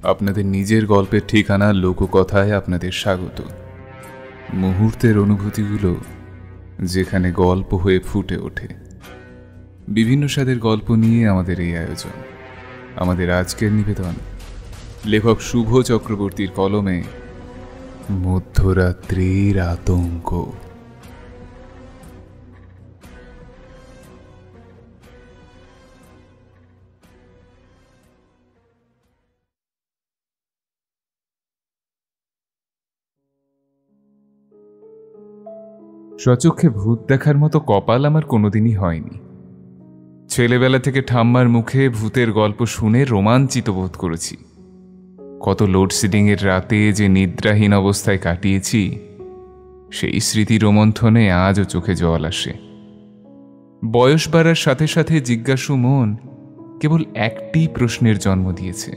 আপনাদের নিজের গল্পের ঠিকানা লোককথায় আপনাদের স্বাগত। মুহূর্তের অনুভূতিগুলো যেখানে গল্প হয়ে ফুটে ওঠে। বিভিন্ন স্বাদের গল্প নিয়ে আমাদের এই আয়োজন। আমাদের আজকের নিবেদন লেখক শুভ চক্রবর্তীর কলমে মধ্যরাত্রির আতঙ্ক। সচক্ষে ভূত দেখার মতো কপাল আমার কোনোদিনই হয়নি। ছেলেবেলা থেকে ঠাম্মার মুখে ভূতের গল্প শুনে রোমাঞ্চিত বোধ করেছি। কত লোডশেডিংয়ের রাতে যে নিদ্রাহীন অবস্থায় কাটিয়েছি, সেই স্মৃতি রোমন্থনে আজও চোখে জল আসে। বয়স বাড়ার সাথে সাথে জিজ্ঞাসু মন কেবল একটি প্রশ্নের জন্ম দিয়েছে: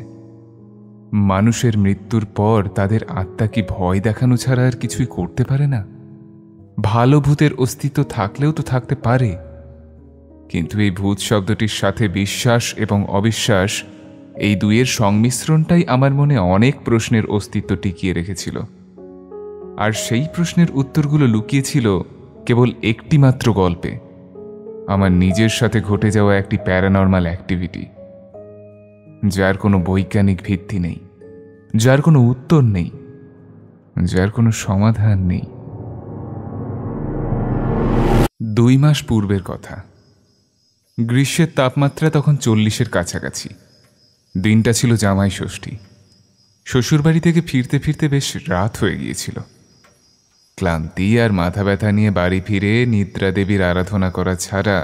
মানুষের মৃত্যুর পর তাদের আত্মা কি ভয় দেখানো ছাড়া আর কিছুই করতে পারে না? ভালো ভূতের অস্তিত্ব থাকলেও তো থাকতে পারে, কিন্তু এই ভূত শব্দটির সাথে বিশ্বাস এবং অবিশ্বাস, এই দুইয়ের সংমিশ্রণটাই আমার মনে অনেক প্রশ্নের অস্তিত্ব টিকিয়ে রেখেছিল। আর সেই প্রশ্নের উত্তরগুলো লুকিয়েছিল কেবল একটি মাত্র গল্পে, আমার নিজের সাথে ঘটে যাওয়া একটি প্যারানর্মাল অ্যাক্টিভিটি, যার কোনো বৈজ্ঞানিক ভিত্তি নেই, যার কোনো উত্তর নেই, যার কোনো সমাধান নেই। 2 মাস পূর্বের কথা। গ্রীষ্মের তাপমাত্রা তখন 40-এর কাছাকাছি। দিনটা ছিল জামাই ষষ্ঠী। শ্বশুরবাড়ি থেকে ফিরতে ফিরতে বেশ রাত হয়ে গিয়েছিল। ক্লান্তি আর মাথা ব্যথা নিয়ে বাড়ি ফিরে নিদ্রা দেবীর আরাধনা করা ছাড়া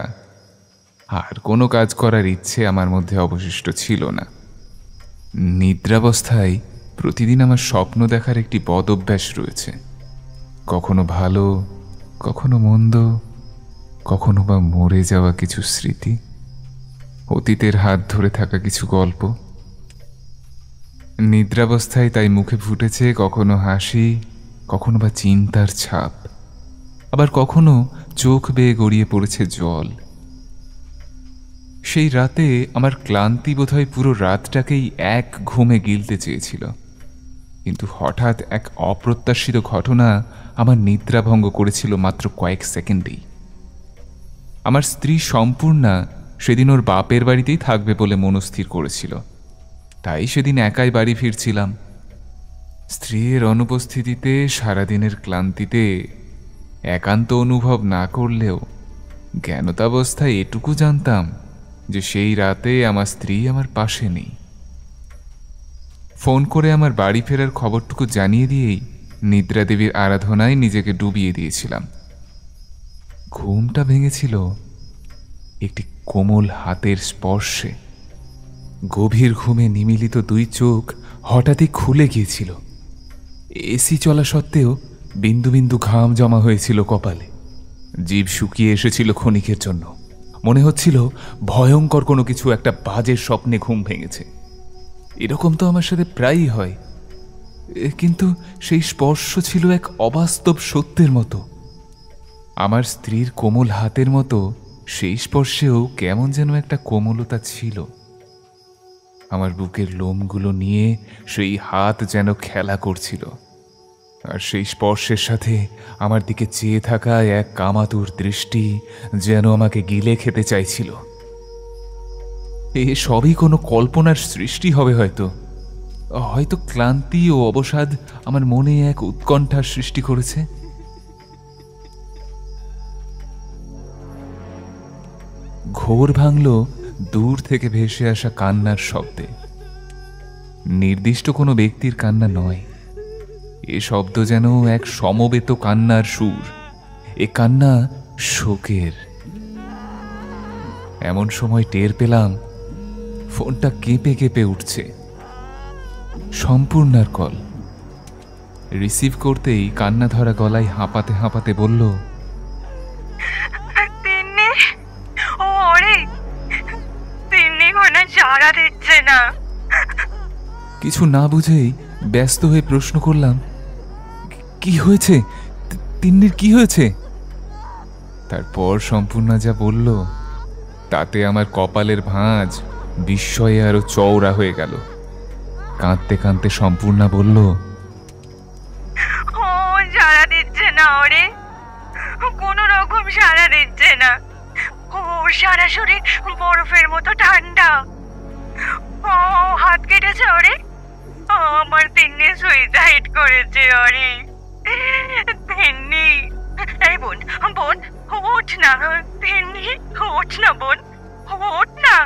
আর কোনো কাজ করার ইচ্ছে আমার মধ্যে অবশিষ্ট ছিল না। নিদ্রাবস্থায় প্রতিদিন আমার স্বপ্ন দেখার একটি বদ অভ্যাস রয়েছে। কখনো ভালো, কখনো মন্দ, কখনো বা মরে যাওয়া কিছু স্মৃতি, অতীতের হাত ধরে থাকা কিছু গল্প। নিদ্রাবস্থায় তাই মুখে ফুটেছে কখনো হাসি, কখনো বা চিন্তার ছাপ, আবার কখনো চোখ বেয়ে গড়িয়ে পড়েছে জল। সেই রাতে আমার ক্লান্তি বোধহয় পুরো রাতটাকেই এক ঘুমে গিলতে চেয়েছিল, কিন্তু হঠাৎ এক অপ্রত্যাশিত ঘটনা আমার নিদ্রাভঙ্গ করেছিল মাত্র কয়েক সেকেন্ডেই। আমার স্ত্রী সম্পূর্ণা সেদিন ওর বাপের বাড়িতেই থাকবে বলে মনস্থির করেছিল, তাই সেদিন একাই বাড়ি ফিরছিলাম। স্ত্রীর অনুপস্থিতিতে সারাদিনের ক্লান্তিতে একান্ত অনুভব না করলেও জ্ঞানতাবস্থায় এটুকু জানতাম যে সেই রাতে আমার স্ত্রী আমার পাশে নেই। ফোন করে আমার বাড়ি ফেরার খবরটুকু জানিয়ে দিয়েই নিদ্রা দেবীর আরাধনায় নিজেকে ডুবিয়ে দিয়েছিলাম। ঘুমটা ভেঙেছিল একটি কোমল হাতের স্পর্শে। গভীর ঘুমে নিমিলিত 2 চোখ হঠাৎই খুলে গিয়েছিল। এসি চলা সত্ত্বেও বিন্দু বিন্দু ঘাম জমা হয়েছিল কপালে। জিভ শুকিয়ে এসেছিল ক্ষণিকের জন্য। মনে হচ্ছিল ভয়ঙ্কর কোনো কিছু একটা বাজে স্বপ্নে ঘুম ভেঙেছে। এরকম তো আমার সাথে প্রায়ই হয়, কিন্তু সেই স্পর্শ ছিল এক অবাস্তব সত্যের মতো। আমার স্ত্রীর কোমল হাতের মতো সেই স্পর্শেও কেমন যেন একটা কোমলতা ছিল। আমার বুকের লোমগুলো নিয়ে সেই হাত যেন খেলা করছিল, আর সেই স্পর্শের সাথে আমার দিকে চেয়ে থাকা এক কামাতুর দৃষ্টি যেন আমাকে গিলে খেতে চাইছিল। এ সবই কোনো কল্পনার সৃষ্টি হবে হয়তো। হয়তো ক্লান্তি ও অবসাদ আমার মনে এক উৎকণ্ঠার সৃষ্টি করেছে। ঘোর ভাঙল দূর থেকে ভেসে আসা কান্নার শব্দে। নির্দিষ্ট কোনো ব্যক্তির কান্না নয়, এ শব্দ যেন এক সমবেত কান্নার সুর। এ কান্না শোকের। এমন সময় টের পেলাম ফোনটা কেঁপে কেঁপে উঠছে। সম্পূর্ণার কল। রিসিভ করতেই কান্না ধরা গলায় হাঁপাতে হাঁপাতে বলল, কিছু না বুঝেই ব্যস্ত হয়ে প্রশ্ন করলাম, কি হয়েছে তিন্নির, কি হয়েছে? তারপর সম্পূর্ণা যা বলল তাতে আমার কপালের ভাঁজ বিস্ময়ে আরো চওড়া হয়ে গেল। কাঁদতে কাঁদতে সম্পূর্ণা বলল, ও সাড়া দিচ্ছে না, ওরে কোনো রকম সাড়া দিচ্ছে না। ওর সারা শরীর বরফের মতো ঠান্ডা। ও হাত কেটেছে ওরে। আমার তিন্নি সুইসাইড করেছে ওরে। তিন্নি, এই বোন, বোন ওঠ না। তিন্নি ওঠ না বোন, ওঠ না।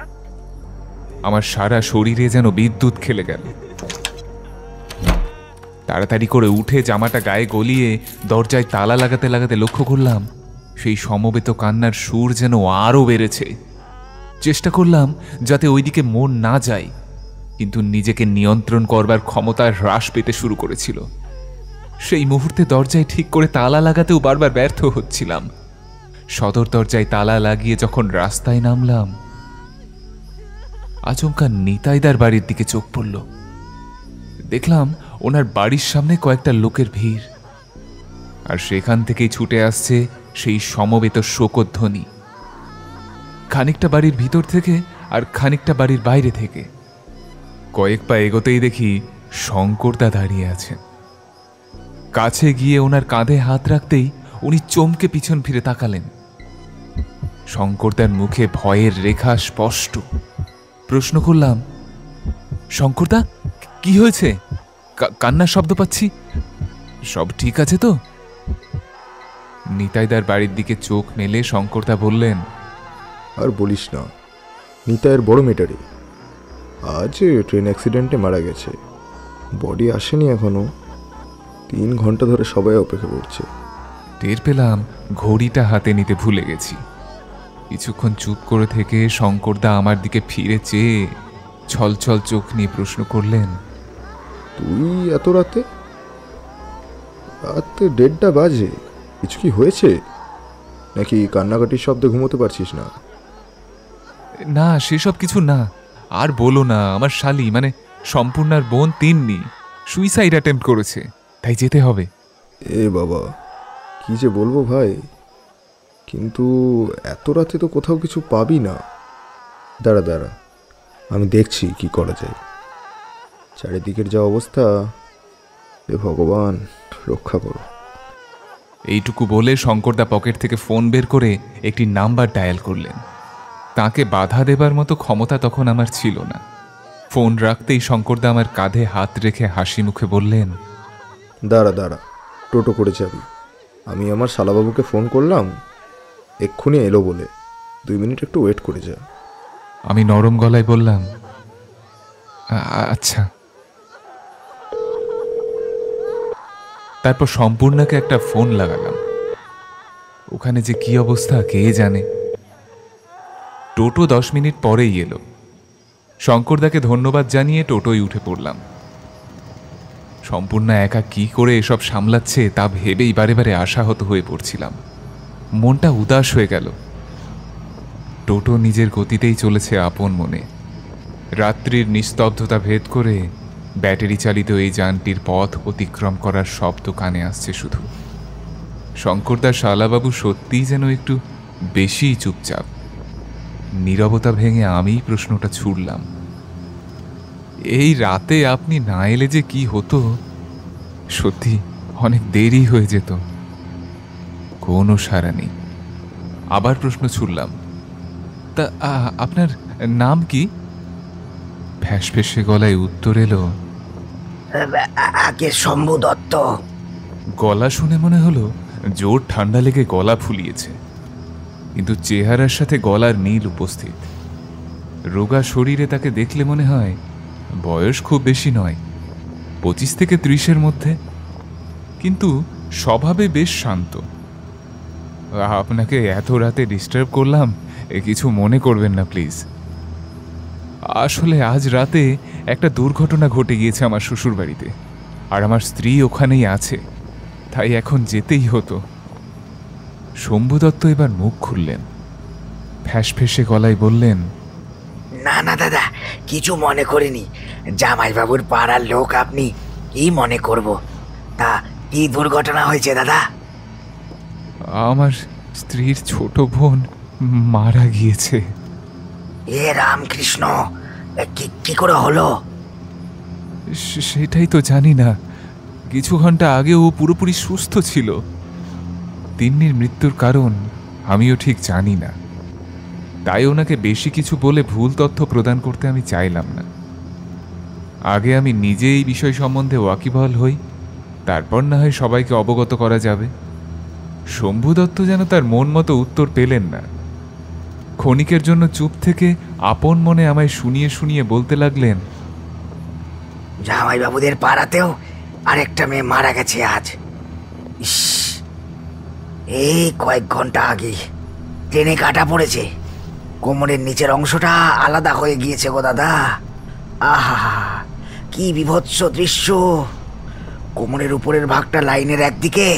আমার সারা শরীরে যেন বিদ্যুৎ খেলে গেল। তাড়াতাড়ি করে উঠে জামাটা গায়ে গলিয়ে দরজায় তালা লাগাতে লাগাতে লক্ষ্য করলাম সেই সমবেত কান্নার সুর যেন আরও বেড়েছে। চেষ্টা করলাম যাতে ওইদিকে মন না যায়, কিন্তু নিজেকে নিয়ন্ত্রণ করবার ক্ষমতা হ্রাস পেতে শুরু করেছিল। সেই মুহূর্তে দরজায় ঠিক করে তালা লাগাতেও বারবার ব্যর্থ হচ্ছিলাম। সদর দরজায় তালা লাগিয়ে যখন রাস্তায় নামলাম, আচমকা নিতাইদার বাড়ির দিকে চোখ পড়ল। দেখলাম ওনার বাড়ির সামনে কয়েকটা লোকের ভিড়, আর সেখান থেকেই ছুটে আসছে সেই সমবেত শোকধ্বনি। খানিকটা বাড়ির ভিতর থেকে আর খানিকটা বাড়ির বাইরে থেকে। কয়েক পা এগোতেই দেখি শঙ্করদা দাঁড়িয়ে আছেন। কাছে গিয়ে ওনার কাঁধে হাত রাখতেই উনি চমকে পিছন ফিরে তাকালেন। শঙ্করদার মুখে ভয়ের রেখা স্পষ্ট। প্রশ্ন করলাম, শঙ্করদা কি হয়েছে? কান্নার শব্দ পাচ্ছি, সব ঠিক আছে তো? নিতাইদার বাড়ির দিকে চোখ মেলে শঙ্করদা বললেন, আর বলিস না, নিতাইয়ের বড় মেটারি আজ ট্রেন অ্যাক্সিডেন্টে মারা গেছে। বডি আসেনি এখনো। 3 ঘন্টা ধরে সবাই অপেক্ষা করছে। টের পেলাম ঘড়িটা হাতে নিতে ভুলে গেছি। কিছুক্ষণ চুপ করে থেকে শঙ্করদা আমার দিকে ফিরে চেয়ে ছলছল চোখ নিয়ে প্রশ্ন করলেন, তুই এত রাতে? রাত 1:30 বাজে। কিছু কি হয়েছে নাকি? কান্নাকাটির শব্দে ঘুমোতে পারছিস না? না সেসব কিছু না। আর বলো না, আমার শালি মানে সম্পূর্ণার বোন তিন্নি সুইসাইড অ্যাটেম্প্ট করেছে, তাই যেতে হবে। এ বাবা, কি যে বলবো ভাই। কিন্তু এত রাতে তো কোথাও কিছু পাবি না। দাঁড়া দাঁড়া, আমি দেখছি কি করা যায়। চারিদিকের যা অবস্থা, এ ভগবান রক্ষা করো। এইটুকু বলে শঙ্করদা পকেট থেকে ফোন বের করে একটি নাম্বার ডায়াল করলেন। তাকে বাধা দেবার মতো ক্ষমতা তখন আমার ছিল না। ফোন রাখতেই শঙ্করদা আমার কাঁধে হাত রেখে হাসি মুখে বললেন, দাঁড়া দাঁড়া, টোটো করে যাবি। আমি আমার শালাবাবুকে ফোন করলাম, এক্ষুনি এলো বলে। 2 মিনিট একটু ওয়েট করে যা। আমি নরম গলায় বললাম, আচ্ছা। তারপর সম্পূর্ণাকে একটা ফোন লাগালাম। ওখানে যে কি অবস্থা কে জানে। টোটো 10 মিনিট পরেই এলো। শঙ্করদাকে ধন্যবাদ জানিয়ে টোটোয় উঠে পড়লাম। সম্পূর্ণা একা কি করে এসব সামলাচ্ছে তা ভেবেই বারে বারে আশাহত হয়ে পড়ছিলাম। মনটা উদাস হয়ে গেল। টোটো নিজের গতিতেই চলেছে আপন মনে। রাত্রির নিস্তব্ধতা ভেদ করে ব্যাটারি চালিত এই যানটির পথ অতিক্রম করার শব্দ কানে আসছে শুধু। শঙ্করদার শালাবাবু সত্যিই যেন একটু বেশিই চুপচাপ। নীরবতা ভেঙে আমিই প্রশ্নটা ছুড়লাম, এই রাতে আপনি না এলে যে কি হতো? সত্যি অনেক দেরি হয়ে যেত। কোনো সাড়া নেই। আবার প্রশ্ন ছুড়লাম, তা আপনার নাম কি? ফ্যাঁসফেঁসে গলায় উত্তর এলো, আগে শম্ভু দত্ত। গলা শুনে মনে হলো জোর ঠান্ডা লেগে গলা ফুলিয়েছে, কিন্তু চেহারার সাথে গলার মিল উপস্থিত। রোগা শরীরে তাকে দেখলে মনে হয় বয়স খুব বেশি নয়, 25 থেকে 30-এর মধ্যে, কিন্তু স্বভাবে বেশ শান্ত। আপনাকে এত রাতে ডিস্টার্ব করলাম, কিছু মনে করবেন না প্লিজ। আসলে আজ রাতে একটা দুর্ঘটনা ঘটে গিয়েছে আমার শ্বশুর বাড়িতে, আর আমার স্ত্রী ওখানেই আছে, তাই এখন যেতেই হতো। শম্ভু দত্ত এবার মুখ খুললেন। ফ্যাঁসফেঁসে গলায় বললেন, না না দাদা, কিছু মনে করিনি। জামাইবাবুর পাড়ার লোক আপনি, কি মনে করব? তা কি দুর্ঘটনা হয়েছে দাদা? আমার স্ত্রীর ছোট বোন মারা গিয়েছে। এ রামকৃষ্ণ, কি করে হলো? সেটাই তো জানি না। কিছু ঘন্টা আগে ও পুরোপুরি সুস্থ ছিল। তিন্নির মৃত্যুর কারণ আমিও ঠিক জানি না, তাই ওনাকে বেশি কিছু বলে ভুল তথ্য প্রদান করতে আমি চাইলাম না। আগে আমি নিজে এই বিষয় সম্বন্ধে ওয়াকিবহাল হই, তারপর না হয় সবাইকে অবগত করা যাবে। শম্ভু দত্ত যেন তার মন মতো উত্তর পেলেন না। ক্ষণিকের জন্য চুপ থেকে আপন মনে আমায় শুনিয়ে শুনিয়ে বলতে লাগলেন, জামাইবাবুদের পাড়াতেও আরেকটা মেয়ে মারা গেছে আজ। ইস, এই কয়েক ঘন্টা আগে ট্রেনে কাটা পড়েছে। কোমরের নিচের অংশটা আলাদা হয়ে গিয়েছে গো দাদা। আহা, কি বিভৎস দৃশ্য! কোমরের উপরের ভাগটা লাইনের একদিকে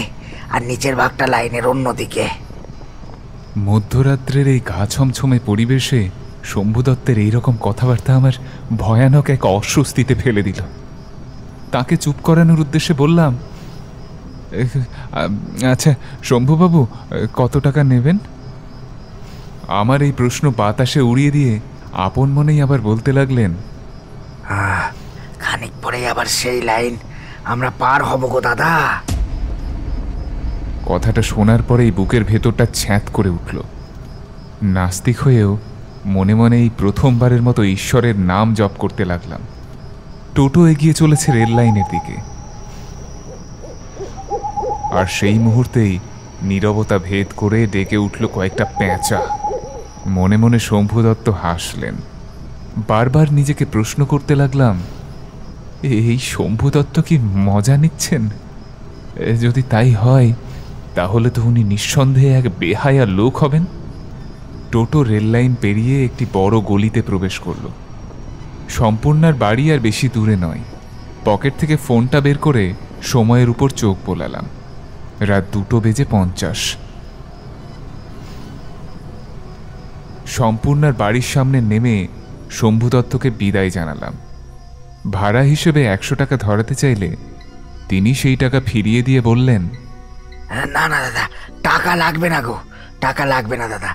আর নিচের ভাগটা লাইনের অন্যদিকে। মধ্যরাত্রের এই গা ছমছমে পরিবেশে শম্ভু দত্তের এইরকম কথাবার্তা আমার ভয়ানক এক অস্বস্তিতে ফেলে দিল। তাকে চুপ করানোর উদ্দেশ্যে বললাম, আচ্ছা শম্ভুবাবু, কত টাকা নেবেন? আমার এই প্রশ্ন বাতাসে উড়িয়ে দিয়ে আপন মনেই আবার বলতে লাগলেন, খানিক পরে আবার সেই লাইন আমরা পার হব গো দাদা। কথাটা শোনার পরেই বুকের ভেতরটা ছ্যাঁত করে উঠল। নাস্তিক হয়েও মনে মনে এই প্রথমবারের মতো ঈশ্বরের নাম জপ করতে লাগলাম। টোটো এগিয়ে চলেছে রেল লাইনের দিকে, আর সেই মুহূর্তেই নীরবতা ভেদ করে ডেকে উঠল কয়েকটা পেঁচা। মনে মনে শম্ভু দত্ত হাসলেন। বারবার নিজেকে প্রশ্ন করতে লাগলাম, এই শম্ভু দত্ত কি মজা নিচ্ছেন? যদি তাই হয় তাহলে তো উনি নিঃসন্দেহে এক বেহায়া লোক হবেন। টোটো রেল লাইন পেরিয়ে একটি বড় গলিতে প্রবেশ করল। সম্পূর্ণার বাড়ি আর বেশি দূরে নয়। পকেট থেকে ফোনটা বের করে সময়ের উপর চোখ বোলালাম। রাত 2:50। সম্পূর্ণার বাড়ির সামনে নেমে শম্ভু দত্তকে বিদায় জানালাম। ভাড়া হিসেবে 100 টাকা ধরাতে চাইলে তিনি সেই টাকা ফিরিয়ে দিয়ে বললেন, না না দাদা, টাকা লাগবে না গো, টাকা লাগবে না দাদা।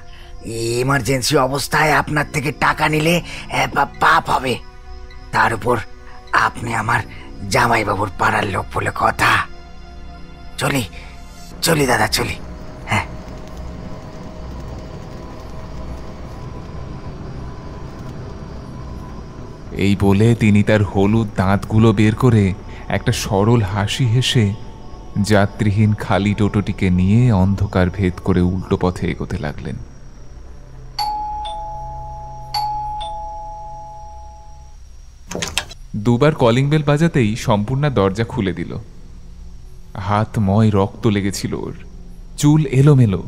ইমার্জেন্সি অবস্থায় আপনার থেকে টাকা নিলে পাপ হবে। তার উপর আপনি আমার জামাইবাবুর পাড়ার লোক বলে কথা। চলি চলি দাদা, চলি। হ্যাঁ। এই বলে তিনি তার হলুদ দাঁতগুলো বের করে একটা সরল হাসি হেসে যাত্রীহীন খালি টোটোটিকে নিয়ে অন্ধকার ভেদ করে উল্টো পথে এগোতে লাগলেন। দুবার কলিং বেল বাজাতেই সম্পূর্ণ দরজা খুলে দিল। হাত ময় রক্ত লেগেছিল ওর, চুল এলোমেলো,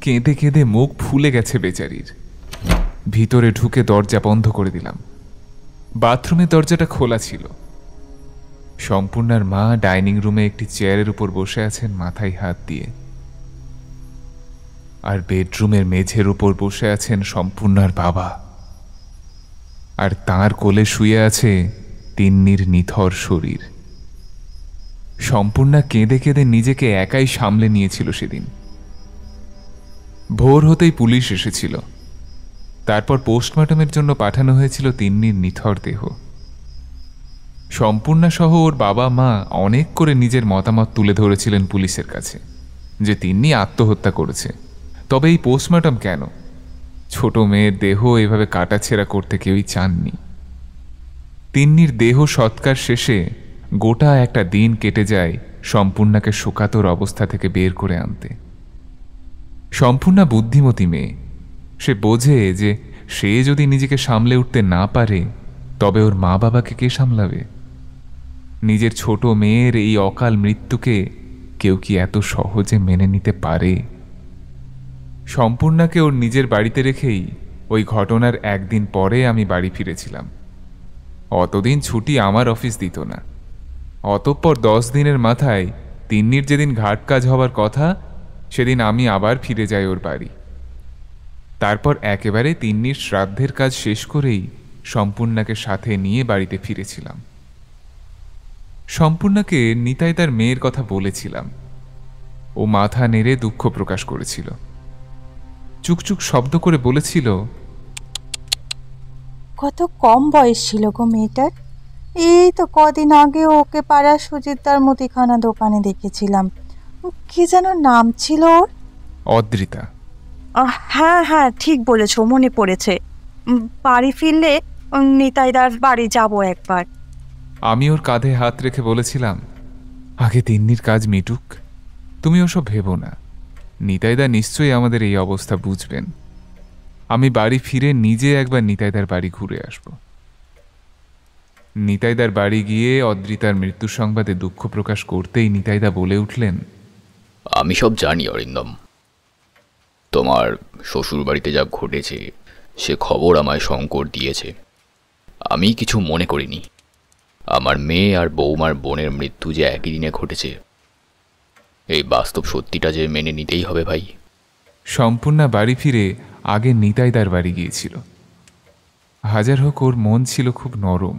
কেঁদে কেঁদে মুখ ফুলে গেছে বেচারির। ভিতরে ঢুকে দরজা বন্ধ করে দিলাম। বাথরুমের দরজাটা খোলা ছিল। সম্পূর্ণার মা ডাইনিং রুমে একটি চেয়ারের উপর বসে আছেন মাথায় হাত দিয়ে, আর বেডরুমের মেঝের উপর বসে আছেন সম্পূর্ণার বাবা, আর তার কোলে শুয়ে আছে তিন্নির নিথর শরীর। সম্পূর্ণা কেঁদে কেঁদে নিজেকে একাই সামলে নিয়েছিল সেদিন। ভোর হতেই পুলিশ এসেছিল। তারপর পোস্টমর্টমের জন্য পাঠানো হয়েছিল তিন্নির নিথর দেহ। সম্পূর্ণা সহ ওর বাবা মা অনেক করে নিজের মতামত তুলে ধরেছিলেন পুলিশের কাছে যে তিন্নি আত্মহত্যা করেছে। তবে এই পোস্টমর্টম কেন? ছোট মেয়ের দেহ এভাবে কাটাছেঁড়া করতে কেউই চাননি। তিন্নির দেহ সৎকার শেষে গোটা একটা দিন কেটে যায় সম্পূর্ণাকে শোকাতর অবস্থা থেকে বের করে আনতে। সম্পূর্ণা বুদ্ধিমতী মেয়ে। সে বোঝে যে সে যদি নিজেকে সামলে উঠতে না পারে তবে ওর মা বাবাকে কে সামলাবে? নিজের ছোট মেয়ের এই অকাল মৃত্যুকে কেউ কি এত সহজে মেনে নিতে পারে? সম্পূর্ণাকে ওর নিজের বাড়িতে রেখেই ওই ঘটনার একদিন পরে আমি বাড়ি ফিরেছিলাম। অতদিন ছুটি আমার অফিস দিত না। অতঃপর 10 দিনের মাথায় তিন্নির যেদিন ঘাট কাজ হবার কথা সেদিন আমি আবার ফিরে যাই ওর বাড়ি। তারপর একেবারে তিন্নির শ্রাদ্ধের কাজ শেষ করেই সম্পূর্ণাকে সাথে নিয়ে বাড়িতে ফিরেছিলাম। সম্পূর্ণাকে নিতাই তার মেয়ের কথা বলেছিলাম। ও মাথা নেড়ে দুঃখ প্রকাশ করেছিল। চুকচুক শব্দ করে বলেছিল, কত কম বয়স ছিল গো মেয়েটার, এই তো কদিন আগে ওকে পাড়ার সুচিত্রার মুদিখানা দোকানে দেখেছিলাম। কি যেন নাম ছিল ওর? অদ্রিতা। হ্যাঁ হ্যাঁ, ঠিক বলেছো, মনে পড়েছে। বাড়ি ফিরলে নিতাইদার বাড়ি যাব একবার। আমি ওর কাঁধে হাত রেখে বলেছিলাম, আগে তিন্নির কাজ মিটুক, তুমি ওসব ভেবো না, নিতাইদা নিশ্চয়ই আমাদের এই অবস্থা বুঝবেন। আমি বাড়ি ফিরে নিজে একবার নিতাইদার বাড়ি ঘুরে আসব। নিতাইদার বাড়ি গিয়ে অদ্রিতার মৃত্যু সংবাদে দুঃখ প্রকাশ করতেই নিতাইদা বলে উঠলেন, আমি সব জানি অরিন্দম, তোমার শ্বশুর বাড়িতে যা ঘটেছে সে খবর আমায় শঙ্কর দিয়েছে। আমি কিছু মনে করিনি। আমার মেয়ে আর বৌমার বোনের মৃত্যু যে একই দিনে ঘটেছে, এই বাস্তব সত্যিটা যে মেনে নিতেই হবে ভাই। সম্পূর্ণা বাড়ি ফিরে আগে নিতাইদার বাড়ি গিয়েছিল। হাজার হোক ওর মন ছিল খুব নরম।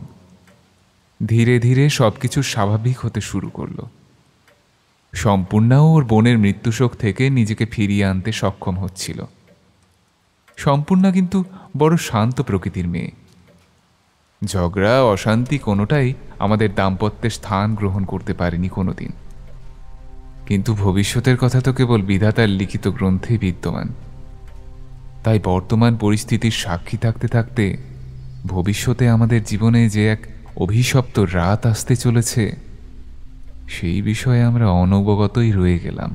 ধীরে ধীরে সবকিছু স্বাভাবিক হতে শুরু করলো। সম্পূর্ণাও ওর বোনের মৃত্যুশোক থেকে নিজেকে ফিরিয়ে আনতে সক্ষম হচ্ছিল। সম্পূর্ণা কিন্তু বড় শান্ত প্রকৃতির মেয়ে। ঝগড়া অশান্তি কোনোটাই আমাদের দাম্পত্যে স্থান গ্রহণ করতে পারেনি কোনোদিন। কিন্তু ভবিষ্যতের কথা তো কেবল বিধাতার লিখিত গ্রন্থে বিদ্যমান। তাই বর্তমান পরিস্থিতির সাক্ষী থাকতে থাকতে ভবিষ্যতে আমাদের জীবনে যে এক অভিশপ্ত রাত আসতে চলেছে, সেই বিষয়ে আমরা অনবগতই রয়ে গেলাম।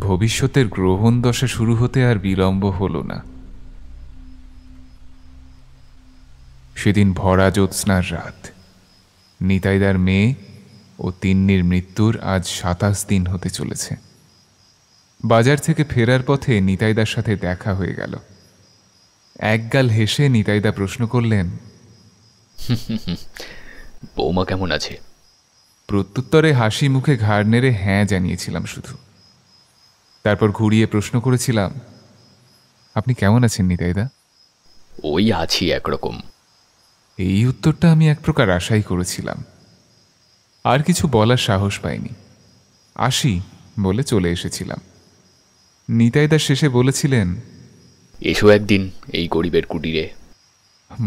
ভবিষ্যতের গ্রহণ দশা শুরু হতে আর বিলম্ব হলো না। সেদিন ভরা জ্যোৎস্নার রাত। নিতাইদার মেয়ে ও তিন্নির মৃত্যুর আজ 27 দিন হতে চলেছে। বাজার থেকে ফেরার পথে নিতাইদার সাথে দেখা হয়ে গেল। একগাল হেসে নিতাইদা প্রশ্ন করলেন, বৌমা কেমন আছে? প্রত্যুত্তরে হাসি মুখে ঘাড় নেড়ে হ্যাঁ জানিয়েছিলাম শুধু। তারপর ঘুরিয়ে প্রশ্ন করেছিলাম, আপনি কেমন আছেন নিতাইদা? ওই আছি একরকম। এই উত্তরটা আমি এক প্রকার আশাই করেছিলাম। আর কিছু বলার সাহস পাইনি। আসি বলে চলে এসেছিলাম। নিতাইদা শেষে বলেছিলেন, এসো একদিন এই গরিবের কুটিরে।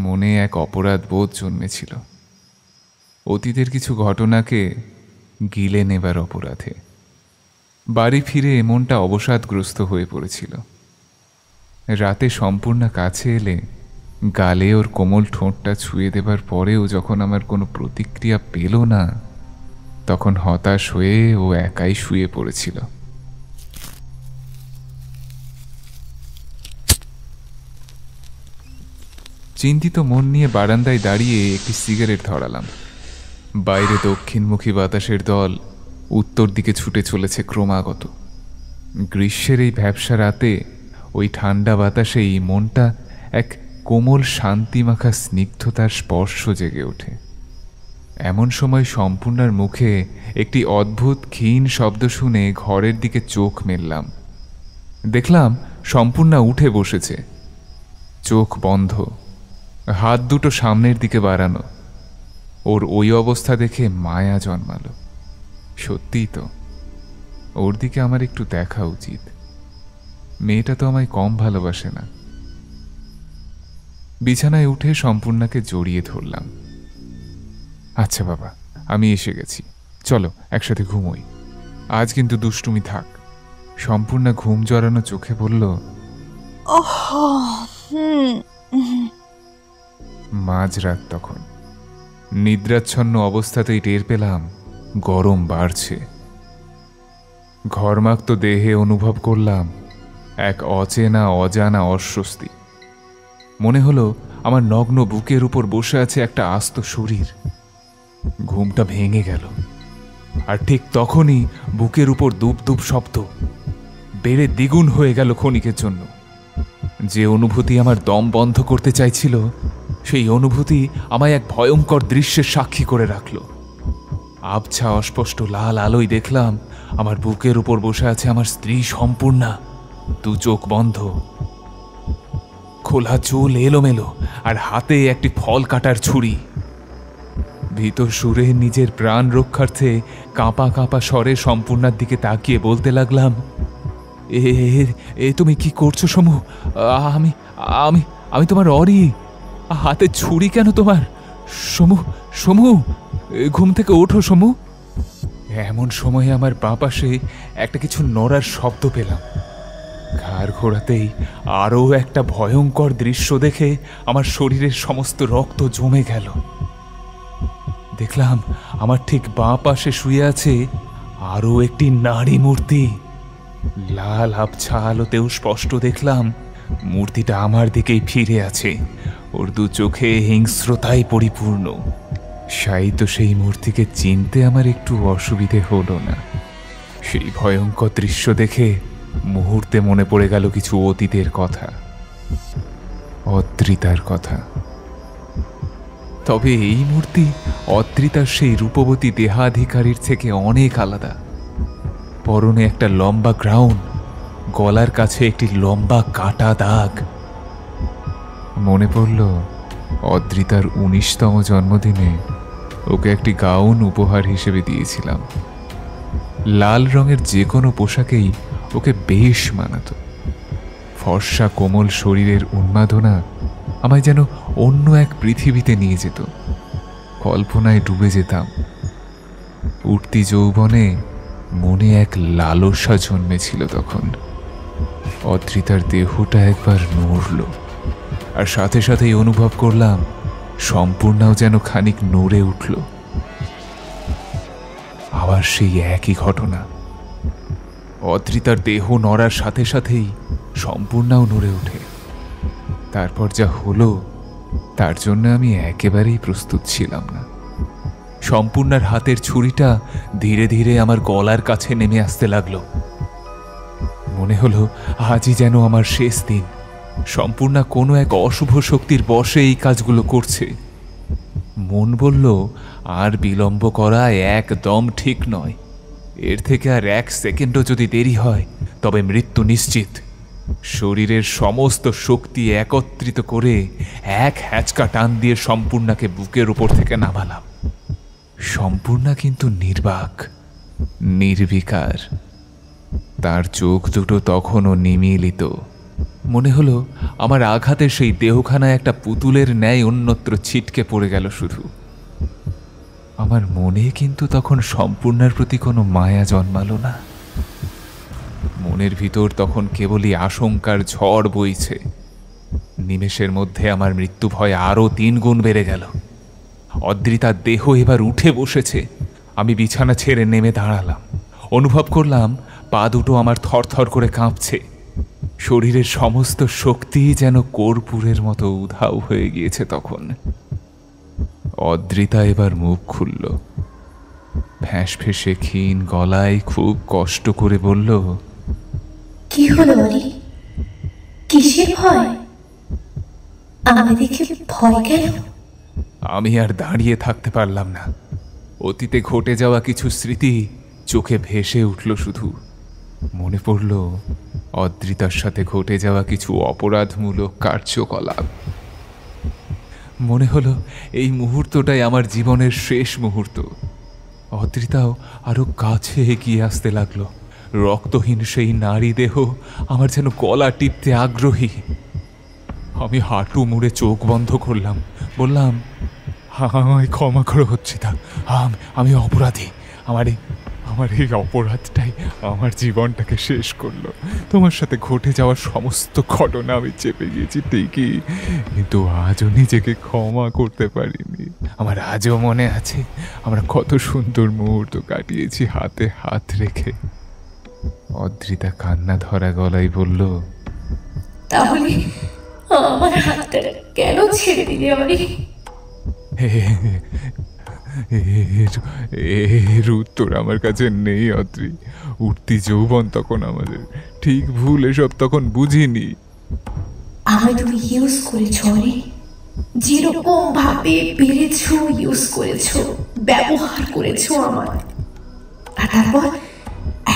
মনে এক অপরাধ বোধ জন্মেছিল, অতীতের কিছু ঘটনাকে গিলে নেবার অপরাধে। বাড়ি ফিরে মনটা অবসাদগ্রস্ত হয়ে পড়েছিল। রাতে সম্পূর্ণা কাছে এলে গালে ওর কোমল ঠোঁটটা ছুঁয়ে দেবার পরেও যখন আমার কোনো প্রতিক্রিয়া পেল না, তখন হতাশ হয়ে ও একাই শুয়ে পড়েছিল। চিন্তিত মন নিয়ে বারান্দায় দাঁড়িয়ে একটি সিগারেট ধরালাম। বাইরে দক্ষিণমুখী বাতাসের দল উত্তর দিকে ছুটে চলেছে ক্রমাগত। গ্রীষ্মের এই ভ্যাপসা রাতে ওই ঠান্ডা বাতাসেই মনটা এক কোমল শান্তিমাখা স্নিগ্ধতার স্পর্শ জেগে ওঠে। এমন সময় সম্পূর্ণার মুখে একটি অদ্ভুত ক্ষীণ শব্দ শুনে ঘরের দিকে চোখ মেললাম। দেখলাম সম্পূর্ণা উঠে বসেছে, চোখ বন্ধ, হাত দুটো সামনের দিকে বাড়ানো। ওর ওই অবস্থা দেখে মায়া জন্মালো। সত্যিই তো, ওর দিকে আমার একটু দেখা উচিত। মেয়েটা তো আমায় কম ভালোবাসে না। বিছানায় উঠে সম্পূর্ণাকে জড়িয়ে ধরলাম। আচ্ছা বাবা, আমি এসে গেছি, চলো একসাথে ঘুমোই। আজ কিন্তু দুষ্টুমি থাক। সম্পূর্ণা ঘুম জড়ানো চোখে বলল, মাঝরাত তখন। নিদ্রাচ্ছন্ন অবস্থাতেই টের পেলাম গরম বাড়ছে। ঘর্মাক্ত দেহে অনুভব করলাম এক অচেনা অজানা অস্বস্তি। মনে হলো আমার নগ্ন বুকের উপর বসে আছে একটা আস্ত শরীর। ঘুমটা ভেঙে গেল, আর ঠিক তখনই বুকের উপর দুপ দুপ শব্দ বেড়ে দ্বিগুণ হয়ে গেল ক্ষণিকের জন্য। যে অনুভূতি আমার দম বন্ধ করতে চাইছিল, সেই অনুভূতি আমায় এক ভয়ঙ্কর দৃশ্যের সাক্ষী করে রাখল। আবছা অস্পষ্ট লাল আলোয় দেখলাম আমার বুকের উপর বসে আছে আমার স্ত্রী সম্পূর্ণা, দু চোখ বন্ধ, খোলা চুল এলোমেলো, আর হাতে একটি ফল কাটার ছুরি। ভীত সুরে নিজের প্রাণ রক্ষার্থে কাঁপা কাঁপা স্বরে সম্পূর্ণার দিকে তাকিয়ে বলতে লাগলাম, এ তুমি কি করছো সমু? আমি আমি আমি তোমার অরি। হাতে ছুরি কেন তোমার? সমু, সমু, ঘুম থেকে ওঠো সমু। এমন সময়ে আমার বাঁ পাশে একটা কিছু নড়ার শব্দ পেলাম। ঘাড় ঘোরাতেই আরও একটা ভয়ঙ্কর দৃশ্য দেখে আমার শরীরের সমস্ত রক্ত জমে গেল। দেখলাম আমার ঠিক বাঁ পাশে শুয়ে আছে আরও একটি নারী মূর্তি। লাল আবছা আলোতেও স্পষ্ট দেখলাম মূর্তিটা আমার দিকেই ফিরে আছে। ওর দু চোখে হিংস্রতায় পরিপূর্ণ। সাহিত্য সেই মূর্তিকে চিনতে আমার একটু অসুবিধে হলো না। সেই ভয়ঙ্কর দৃশ্য দেখে মুহূর্তে মনে পড়ে গেল কিছু অতীতের কথা, অদ্রিতার কথা। তবে এই মূর্তি অদ্রিতার সেই রূপবতী দেহাধিকারীর থেকে অনেক আলাদা। পরনে একটা লম্বা গ্রাউন, গলার কাছে একটি লম্বা কাটা দাগ। মনে পড়ল অদ্রিতার 19তম জন্মদিনে ওকে একটি গাউন উপহার হিসেবে দিয়েছিলাম। লাল রঙের যে কোনো পোশাকেই ওকে বেশ মানাতো। ফর্সা কোমল শরীরের উন্মাদনা আমায় যেন অন্য এক পৃথিবীতে নিয়ে যেত। কল্পনায় ডুবে যেতাম। উঠতি যৌবনে মনে এক লালসা জন্মেছিল তখন। অদ্রিতার দেহটা একবার নড়ল, আর সাথে সাথেই অনুভব করলাম সম্পূর্ণও যেন খানিক নড়ে উঠল। আবার সেই একই ঘটনা। অদ্রিতার দেহ নড়ার সাথে সাথেই সম্পূর্ণও নড়ে ওঠে। তারপর যা হলো তার জন্য আমি একেবারেই প্রস্তুত ছিলাম না। সম্পূর্ণার হাতের ছুরিটা ধীরে ধীরে আমার গলার কাছে নেমে আসতে লাগলো। মনে হলো আজই যেন আমার শেষ দিন। সম্পূর্ণা কোনো এক অশুভ শক্তির বশে এই কাজগুলো করছে। মন বলল আর বিলম্ব করা একদম ঠিক নয়। এর থেকে আর 1 সেকেন্ডও যদি দেরি হয় তবে মৃত্যু নিশ্চিত। শরীরের সমস্ত শক্তি একত্রিত করে এক হ্যাচকা টান দিয়ে সম্পূর্ণাকে বুকের উপর থেকে নামালাম। সম্পূর্ণা কিন্তু নির্বাক, নির্বিকার। তার চোখ দুটো তখনও নিমীলিত। মনে হলো আমার আঘাতে সেই দেহখানা একটা পুতুলের ন্যায় অন্যত্র ছিটকে পড়ে গেল শুধু। আমার মনে কিন্তু তখন সম্পূর্ণার প্রতি কোনো মায়া জন্মালো না। মনের ভিতর তখন কেবলই আশঙ্কার ঝড় বইছে। নিমেষের মধ্যে আমার মৃত্যু ভয় আরও 3 গুণ বেড়ে গেল। অদ্রিতার দেহ এবার উঠে বসেছে। আমি বিছানা ছেড়ে নেমে দাঁড়ালাম। অনুভব করলাম পা দুটো আমার থরথর করে কাঁপছে। শরীরের সমস্ত শক্তি যেন কর্পূরের মতো উধাও হয়ে গিয়েছে তখন। অদ্রিতা এবার মুখ খুলল। ফ্যাঁসফেঁসে ক্ষীণ গলায় খুব কষ্ট করে বলল, কি হলো অরি? কিসের ভয়? আমি দেখে ভয় কেন? আমি আর দাঁড়িয়ে থাকতে পারলাম না। অতীতে ঘটে যাওয়া কিছু স্মৃতি চোখে ভেসে উঠল শুধু। মনে পড়ল অদ্রিতার সাথে ঘটে যাওয়া কিছু অপরাধমূলক কার্যকলাপ। মনে হলো এই মুহূর্তটাই আমার জীবনের শেষ মুহূর্ত। অদ্রিতাও আরো কাছে এগিয়ে আসতে লাগলো। রক্তহীন সেই নারী দেহ আমার যেন গলা টিপতে আগ্রহী। আমি হাঁটু মুড়ে চোখ বন্ধ করলাম। বললাম, আমায় ক্ষমা করো অদ্রিতা। আমি অপরাধী। আমার এই অপরাধটাই আমার জীবনটাকে শেষ করলো। তোমার সাথে ঘটে যাওয়ার সমস্ত ঘটনা আমি চেপে গিয়েছি ঠিকই, কিন্তু আজও নিজেকে ক্ষমা করতে পারিনি। আমার আজও মনে আছে আমরা কত সুন্দর মুহূর্ত কাটিয়েছি হাতে হাত রেখে। অদ্রিতা কান্না ধরা গলায় বলল, তাহলে আমার হাতটা কেন ছেড়ে দিলে অরি? এর উত্তর আমার কাছে নেই অদ্রি। উঠতি যৌবন তখন আমাদের, ঠিক ভুল এসব তখন বুঝিনি। আমায় তুমি ইউজ করেছো অরি। যেরকম ভাবে পেরেছো ইউজ করেছো, ব্যবহার করেছো আমার। আর তারপর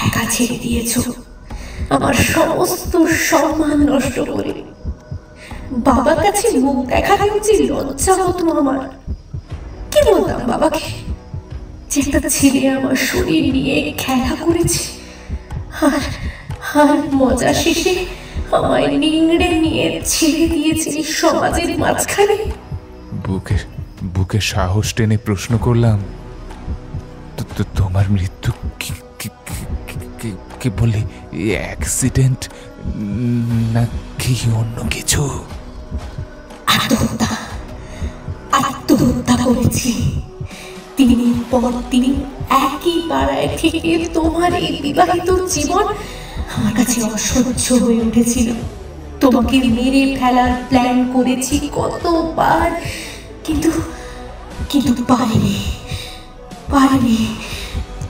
একা ছেড়ে দিয়েছো আমার সমস্ত সম্মান নষ্ট করে। বাবার কাছে মুখ দেখাতেও যে লজ্জা হতো আমার। কি বলতাম বাবাকে যে একটা ছেলে আমার শরীর নিয়ে খেলা করেছে, আর মজা শেষে আমায় নিংড়ে নিয়ে ছেড়ে দিয়েছে সমাজের মাঝখানে। বুকে সাহস টেনে প্রশ্ন করলাম, তোমার মৃত্যু কি বলি অ্যাক্সিডেন্ট নাকি অন্য কিছু? আত্মহত্যা করেছি। দিনের পর দিন একই পাড়ায় থেকে তোমার এই বিবাহিত জীবন আমার কাছে অসহ্য হয়ে উঠেছিল। তোমাকে মেরে ফেলার প্ল্যান করেছি কতবার, কিন্তু পারিনি।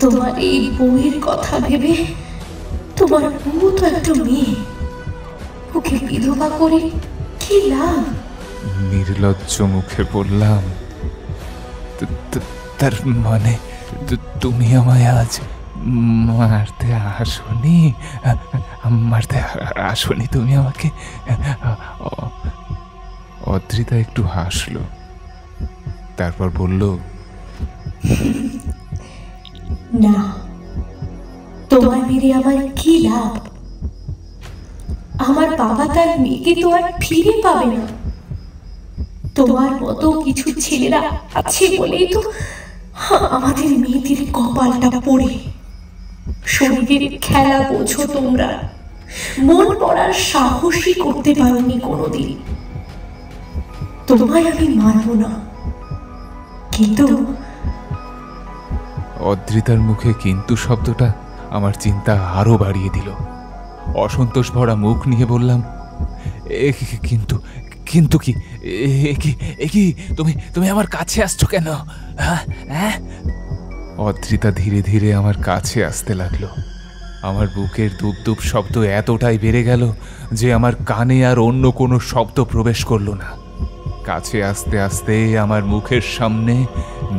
তোমার এই বউয়ের কথা ভেবে, তোমার বউ তো একটা মেয়ে, ওকে বিধবা করে কি লাভ? নির্লজ্জ মুখে বললাম, তার মানে তুমি আমায় আজ মারতে আসনি তুমি আমাকে? অদ্রিতা একটু হাসলো, তারপর বলল, না, তোমার মেরে আমার কি লাভ? আমার বাবা তার মেয়েকে তো আর ফিরে পাবে না। তোমার মতো কিছু ছেলেরা আছে বলেই তো আমাদের মেয়েদের কপালটা পড়ে। শরীরের খেলা বোঝো তোমরা, মন পড়ার সাহসই করতে পারোনি কোনোদিন। তোমায় আমি মানব না, কিন্তু অদ্রিতার মুখে কিন্তু শব্দটা আমার চিন্তা আরো বাড়িয়ে দিল। অসন্তোষ ভরা মুখ নিয়ে বললাম, কিন্তু কি তুমি আমার কাছে আসছো কেন? হ্যাঁ? অদ্রিতা ধীরে ধীরে আমার কাছে আসতে লাগলো। আমার বুকের দুপ শব্দ এতটাই বেড়ে গেল যে আমার কানে আর অন্য কোনো শব্দ প্রবেশ করলো না। কাছে আস্তে আস্তে আমার মুখের সামনে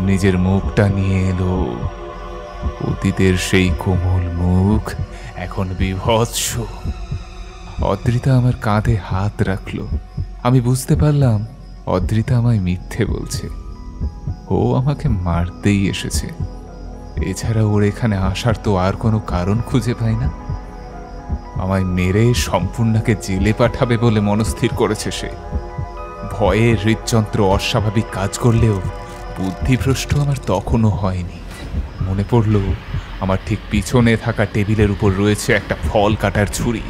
নিজের মুখটা নিয়ে এলো। অতীতের সেই কোমল মুখ এখন বিভৎস। অদ্রিতা আমার কাঁধে হাত রাখলো। আমি বুঝতে পারলাম অদ্রিতা আমায় মিথ্যে বলছে। ও আমাকে মারতেই এসেছে, এছাড়া ওর এখানে আসার তো আর কোনো কারণ খুঁজে পাই না। আমায় মেরে সম্পূর্ণাকে জেলে পাঠাবে বলে মনস্থির করেছে সে। ভয়ে হৃদযন্ত্র অস্বাভাবিক কাজ করলেও বুদ্ধিভ্রষ্ট আমার তখনও হয়নি। মনে পড়ল আমার ঠিক পিছনে থাকা টেবিলের উপর রয়েছে একটা ফল কাটার ছুরি।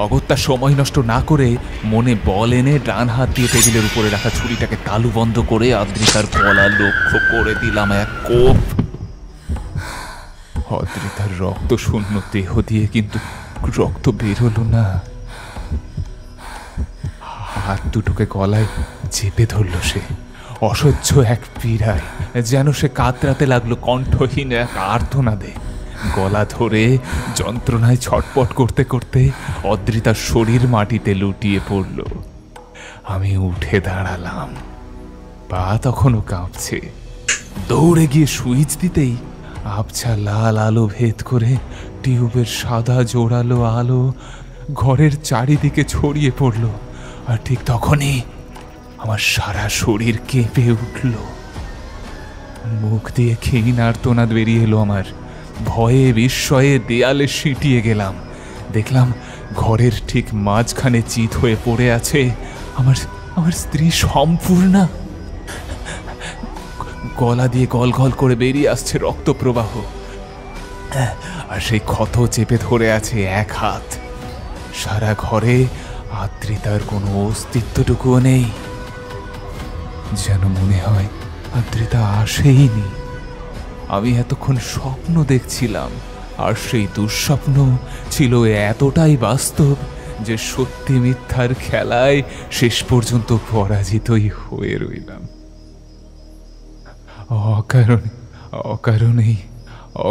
অগত্যা সময় নষ্ট না করে মনে বল এনে ডান হাত দিয়ে টেবিলের উপরে রাখা ছুরিটাকে তালু বন্ধ করে অদ্রিতার গলা লক্ষ্য করে দিলাম এক কোপ। অদ্রিতার রক্ত শূন্য দেহ দিয়ে কিন্তু রক্ত বেরোলো না। হাত দুটোকে গলায় চেপে ধরল সে। অসহ্য এক পীড়ায় যেন সে কাতরাতে লাগলো কণ্ঠহীন এক আর্তনাদে। গলা ধরে যন্ত্রণায় ছটপট করতে করতে অদ্রিতার শরীর মাটিতে লুটিয়ে পড়ল। আমি উঠে দাঁড়ালাম, পা তখনও কাঁপছে। দৌড়ে গিয়ে সুইচ দিতেই আবছা লাল আলো ভেদ করে টিউবের সাদা জোরালো আলো ঘরের চারিদিকে ছড়িয়ে পড়ল। আর ঠিক তখনই আমার সারা শরীর কেঁপে উঠল। মুখ দিয়ে ক্ষীণ আর্তনাদ বেরিয়ে এলো আমার। ভয়ে বিস্ময়ে দেয়ালে সিটিয়ে গেলাম। দেখলাম ঘরের ঠিক মাঝখানে চিত হয়ে পড়ে আছে আমার স্ত্রী সম্পূর্ণা। গলা দিয়ে গল করে বেরিয়ে আসছে রক্ত প্রবাহ, আর সেই ক্ষত চেপে ধরে আছে এক হাত। সারা ঘরে আদ্রিতার কোনো অস্তিত্বটুকুও নেই। যেন মনে হয় আদ্রিতা আসেইনি। আমি এতক্ষণ স্বপ্ন দেখছিলাম, আর সেই দুঃস্বপ্ন ছিল এতটাই বাস্তব যে সত্যি মিথ্যার খেলায় শেষ পর্যন্ত পরাজিতই হয়ে রইলাম।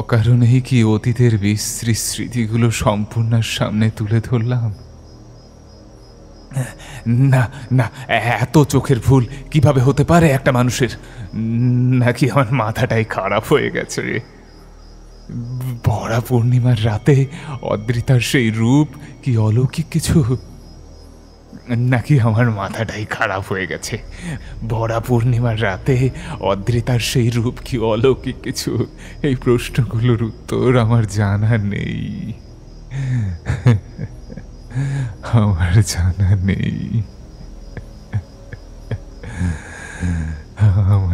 অকারণেই কি অতীতের বিশ্রী স্মৃতিগুলো সম্পূর্ণার সামনে তুলে ধরলাম? না, এত চোখের ভুল কিভাবে হতে পারে একটা মানুষের? নাকি আমার মাথাটাই খারাপ হয়ে গেছে রে? ভরা পূর্ণিমার রাতে অদ্রিতার সেই রূপ কি অলৌকিক কিছু, নাকি আমার মাথাটাই খারাপ হয়ে গেছে? ভরা পূর্ণিমার রাতে অদ্রিতার সেই রূপ কি অলৌকিক কিছু? এই প্রশ্নগুলোর উত্তর আমার জানা নেই। আমার জানা নেই।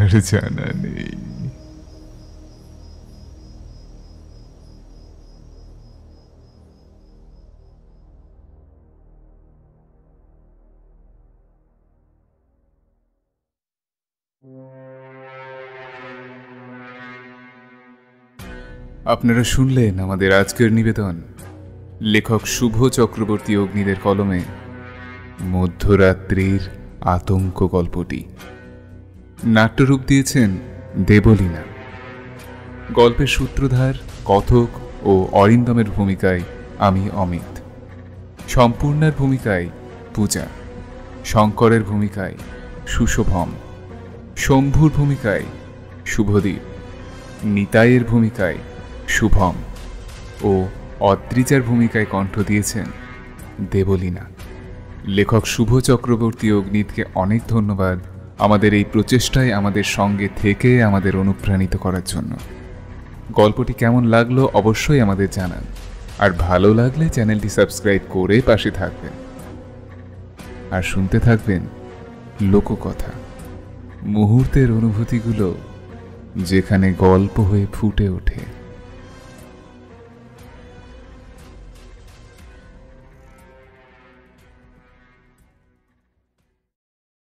আর জানা নেই। আপনারা শুনলেন আমাদের আজকের নিবেদন, লেখক শুভ চক্রবর্তী অগ্নিদের কলমে মধ্যরাত্রির আতঙ্ক গল্পটি। নাট্যরূপ দিয়েছেন দেবলীনা। গল্পের সূত্রধার, কথক ও অরিন্দমের ভূমিকায় আমি অমিত। সম্পূর্ণার ভূমিকায় পূজা, শঙ্করের ভূমিকায় সুশোভম, শম্ভুর ভূমিকায় শুভদীপ, নিতাইয়ের ভূমিকায় শুভম ও অদ্রিজার ভূমিকায় কণ্ঠ দিয়েছেন দেবলীনা। লেখক শুভ চক্রবর্তী অগ্নিতকে অনেক ধন্যবাদ আমাদের এই প্রচেষ্টায় আমাদের সঙ্গে থেকে আমাদের অনুপ্রাণিত করার জন্য। গল্পটি কেমন লাগলো অবশ্যই আমাদের জানান, আর ভালো লাগলে চ্যানেলটি সাবস্ক্রাইব করে পাশে থাকবেন আর শুনতে থাকবেন লোককথা, মুহূর্তের অনুভূতিগুলো যেখানে গল্প হয়ে ফুটে ওঠে।